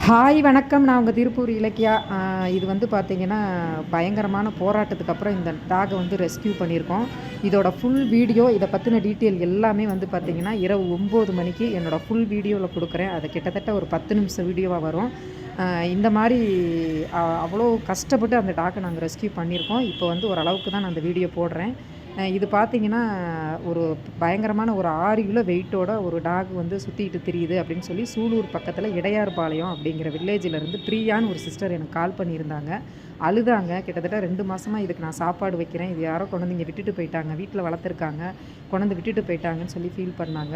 Hi வணக்கம். நான் உங்கள் திருப்பூர் இலக்கியா. இது வந்து பார்த்தீங்கன்னா, பயங்கரமான போராட்டத்துக்கு அப்புறம் இந்த டாகை வந்து ரெஸ்க்யூ பண்ணியிருக்கோம். இதோட ஃபுல் வீடியோ, இதை பற்றின டீட்டெயில் எல்லாமே வந்து பார்த்தீங்கன்னா, இரவு 9 மணிக்கு என்னோடய ஃபுல் வீடியோவில் கொடுக்குறேன். அது கிட்டத்தட்ட ஒரு 10 நிமிஷம் வீடியோவாக வரும். இந்த மாதிரி அவ்வளோ கஷ்டப்பட்டு அந்த டாகை நாங்கள் ரெஸ்க்யூ பண்ணியிருக்கோம். இப்போ வந்து ஓரளவுக்கு தான் நான் அந்த வீடியோ போடுறேன். இது பார்த்தீங்கன்னா, ஒரு பயங்கரமான ஒரு 6 கிலோ வெயிட்டோட ஒரு டாக் வந்து சுற்றிட்டு திரியுது அப்படின்னு சொல்லி சூலூர் பக்கத்தில் இடையார்பாளையம் அப்படிங்கிற வில்லேஜிலேருந்து பிரியான்னு ஒரு சிஸ்டர் எனக்கு கால் பண்ணியிருந்தாங்க. அழுதாங்க. கிட்டத்தட்ட 2 மாதமாக இதுக்கு நான் சாப்பாடு வைக்கிறேன், இது யாரோ கொண்டு வந்து இங்கே விட்டுட்டு போயிட்டாங்க, வீட்டில் வளர்த்துருக்காங்க, கொண்டு வந்து விட்டுட்டு போயிட்டாங்கன்னு சொல்லி ஃபீல் பண்ணாங்க.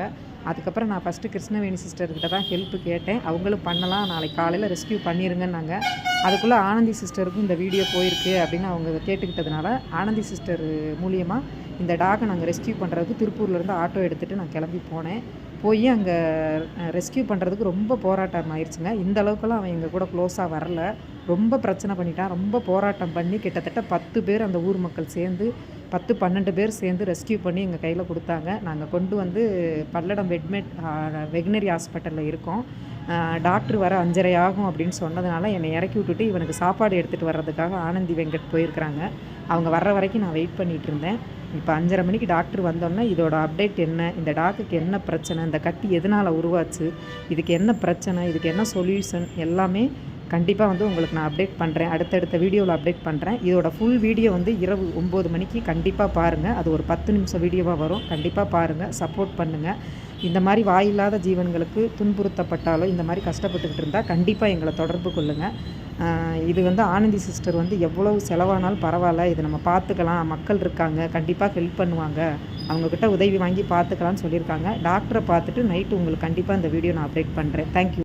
அதுக்கப்புறம் நான் ஃபஸ்ட்டு கிருஷ்ணவேணி சிஸ்டர்கிட்ட தான் ஹெல்ப் கேட்டேன். அவங்களும் பண்ணலாம், நாளைக்கு காலையில் ரெஸ்க்யூ பண்ணிடுங்கன்னாங்க. அதுக்குள்ளே ஆனந்தி சிஸ்டருக்கும் இந்த வீடியோ போயிருக்கு அப்படின்னு அவங்க கேட்டுக்கிட்டதுனால, ஆனந்தி சிஸ்டர் மூலியமாக இந்த டாகை நாங்கள் ரெஸ்க்யூ பண்ணுறதுக்கு திருப்பூர்லேருந்து ஆட்டோ எடுத்துகிட்டு நான் கிளம்பி போனேன். போய் அங்கே ரெஸ்க்யூ பண்ணுறதுக்கு ரொம்ப போராட்டம் ஆயிடுச்சுங்க. இந்த அளவுக்குலாம் அவன் எங்கள் கூட க்ளோஸாக வரல. ரொம்ப பிரச்சனை பண்ணிட்டான். ரொம்ப போராட்டம் பண்ணி கிட்டத்தட்ட 10 பேர் அந்த ஊர் மக்கள் சேர்ந்து 10, 12 பேர் சேர்ந்து ரெஸ்க்யூ பண்ணி எங்கள் கையில் கொடுத்தாங்க. நாங்கள் கொண்டு வந்து பல்லடம் வெக்னரி ஹாஸ்பிட்டலில் இருக்கோம். டாக்டர் வர 5:30 ஆகும் அப்படின்னு சொன்னதுனால என்னை இறக்கி விட்டுட்டு இவனுக்கு சாப்பாடு எடுத்துகிட்டு வர்றதுக்காக ஆனந்தி வெங்கட் போயிருக்கிறாங்க. அவங்க வர்ற வரைக்கும் நான் வெயிட் பண்ணிகிட்டு இருந்தேன். இப்போ 5:30 மணிக்கு டாக்டர் வந்தோன்னே இதோட அப்டேட் என்ன, இந்த டாக்குக்கு என்ன பிரச்சனை, இந்த கட்டி எதனால் உருவாச்சு, இதுக்கு என்ன பிரச்சனை, இதுக்கு என்ன சொல்யூஷன் எல்லாமே கண்டிப்பாக வந்து உங்களுக்கு நான் அப்டேட் பண்ணுறேன். அடுத்தடுத்த வீடியோவில் அப்டேட் பண்ணுறேன். இதோட ஃபுல் வீடியோ வந்து இரவு 9 மணிக்கு கண்டிப்பாக பாருங்கள். அது ஒரு 10 நிமிஷம் வீடியோவாக வரும். கண்டிப்பாக பாருங்கள், சப்போர்ட் பண்ணுங்கள். இந்த மாதிரி வாயில்லாத ஜீவன்களுக்கு துன்புறுத்தப்பட்டாலோ இந்த மாதிரி கஷ்டப்பட்டுக்கிட்டு இருந்தால் கண்டிப்பாக எங்களை தொடர்பு கொள்ளுங்கள். இது வந்து ஆனந்தி சிஸ்டர் வந்து எவ்வளவு செலவானாலும் பரவாயில்ல, இதை நம்ம பார்த்துக்கலாம், மக்கள் இருக்காங்க, கண்டிப்பாக ஹெல்ப் பண்ணுவாங்க, அவங்கக்கிட்ட உதவி வாங்கி பார்த்துக்கலான்னு சொல்லியிருக்காங்க. டாக்டரை பார்த்துட்டு நைட்டு உங்களுக்கு கண்டிப்பாக இந்த வீடியோ நான் அப்டேட் பண்ணுறேன். தேங்க்யூ.